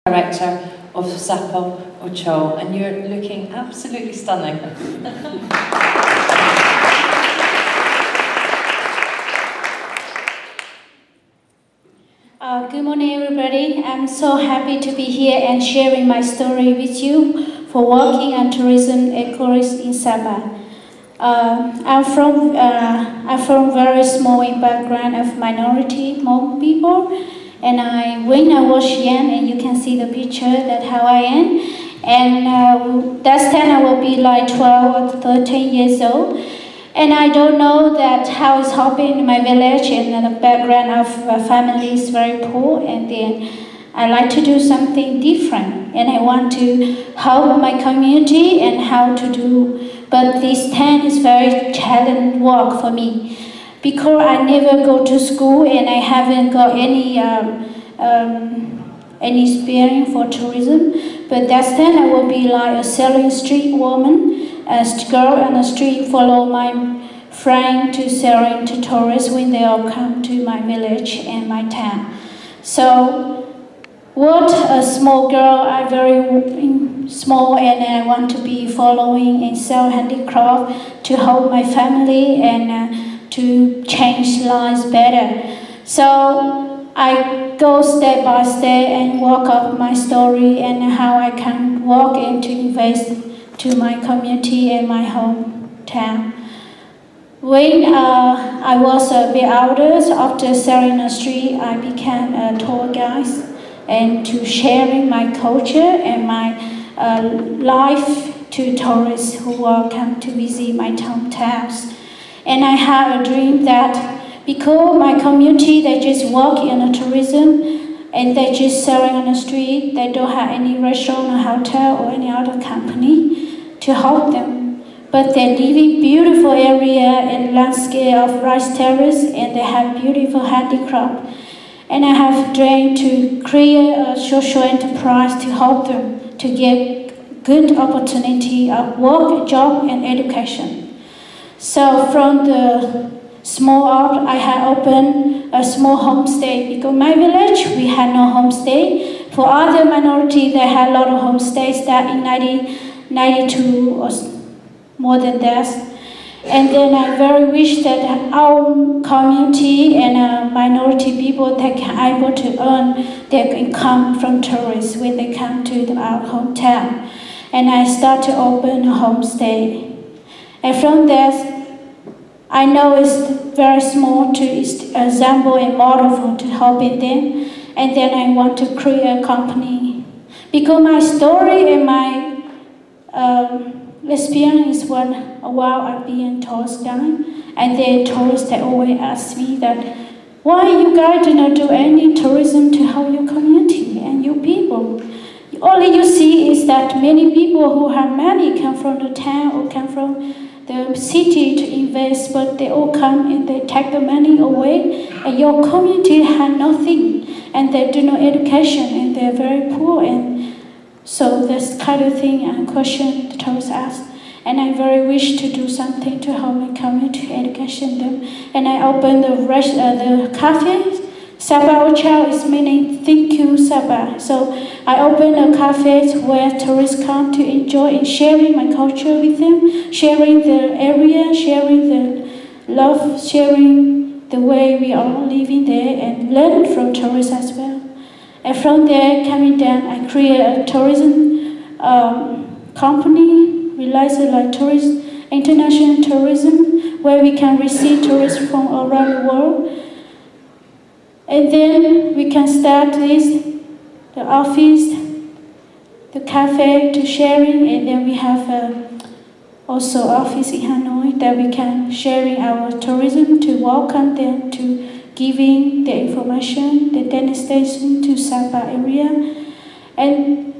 Director of Sapa, and you're looking absolutely stunning. Good morning, everybody. I'm so happy to be here and sharing my story with you for working and tourism Organised in Sapa. I'm from very small in background of minority Hmong people, and when I was young, and you can see the picture that how I am, and that time I will be like 12 or 13 years old. And I don't know that how it's happening in my village, and the background of family is very poor, and then I like to do something different, and I want to help my community and how to do. But this time is very challenging work for me, because I never go to school and I haven't got any experience for tourism. But that time I will be like a selling street woman. As girl on the street, follow my friend to selling to tourists when they all come to my village and my town. So, what a small girl, I'm very small, and I want to be following and sell handicraft to help my family and to change lives better. So I go step by step and walk up my story and how I can walk and to invest to my community and my hometown. When I was a bit older, after selling the street, I became a tour guide and to sharing my culture and my life to tourists who will come to visit my hometowns. And I have a dream that because my community, they just work in the tourism, and they're just selling on the street. They don't have any restaurant or hotel or any other company to help them. But they live in beautiful area and landscape of rice terrace, and they have beautiful handicraft. And I have dream to create a social enterprise to help them to get good opportunity of work, job, and education. So from the small up, I had opened a small homestay, because my village, we had no homestay. For other minority, they had a lot of homestays that in 1992 or more than that. And then I very wish that our community and minority people, they can able to earn their income from tourists when they come to our hometown. And I start to open a homestay. And from that, I know it's very small to example and model to helping them, and then I want to create a company. Because my story and my experience while I've been in tourist guide, and the tourists, they always ask me that, why you guys do not do any tourism to help your community and your people? All you see is that many people who have money come from the town or come from the city to invest, but they all come and they take the money away, and your community had nothing, and they do no education, and they're very poor. And so that's kind of thing and question the tourists ask. And I very wish to do something to help my community education them. And I opened the cafe. Sapa Ocha is meaning thank you Sapa. So I opened a cafe where tourists come to enjoy and sharing my culture with them, sharing the area, sharing the love, sharing the way we are living there, and learn from tourists as well. And from there, coming down, I create a tourism company, realize like international tourism, where we can receive tourists from around the world. And then we can start the office, the cafe to sharing, and then we have also office in Hanoi that we can sharing our tourism to welcome them to giving the information, the demonstration to Sapa area. And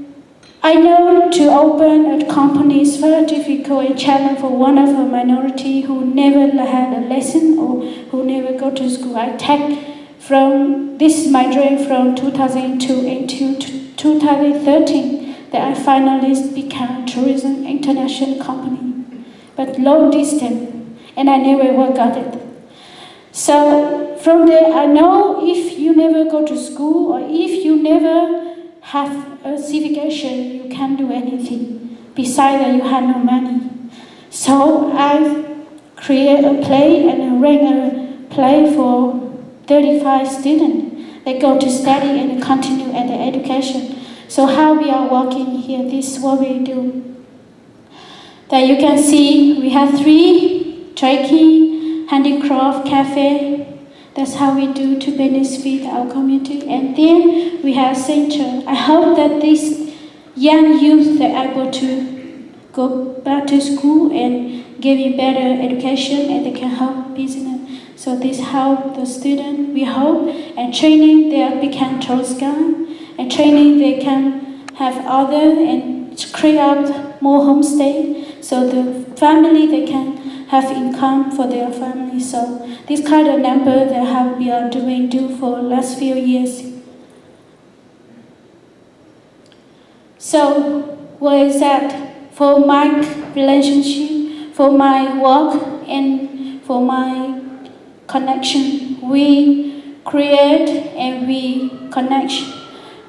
I know to open a company is very difficult and challenging for one of a minority who never had a lesson or who never go to school. This is my dream from 2002 into 2013 that I finally became a tourism international company, but long distance, and I never worked at it. So from there, I know if you never go to school or if you never have a certification, you can't do anything. Besides that, you have no money. So I create a play and ran a play for 35 students. They go to study and continue at the education. So how we are working here, this is what we do. That you can see we have 3 trekking, handicraft, cafe. That's how we do to benefit our community. And then we have center. I hope that these young youth are able to go back to school and give better education, and they can help business. So this help the student, we hope, and training they become tourist guide, and training they can have other and create out more homestay. So the family they can have income for their family. So this kind of number that we are doing for last few years. So what is that? For my relationship, for my work, and for my connection, we create and we connect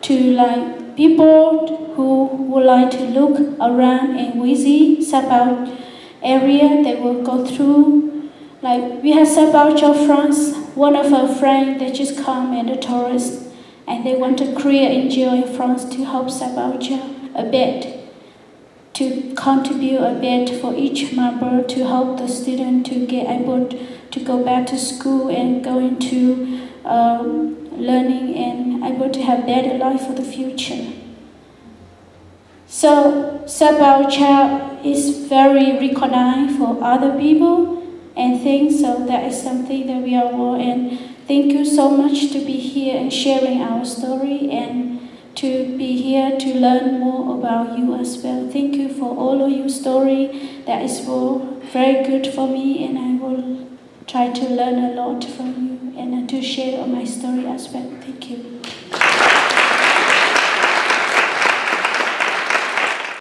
to people who would like to look around and visit Sapa area. They will go through, we have Sapa France. One of our friends, they just come and a tourist, and they want to create enjoy France to help Sapa a bit, to contribute a bit for each member to help the student to get able to go back to school and go into learning and able to have better life for the future. So Sapa is very recognized for other people and things, so that is something that we are all in. Thank you so much to be here and sharing our story and to be here to learn more about you as well. Thank you for all of your story. That is very good for me, and I will try to learn a lot from you and to share my story as well. Thank you.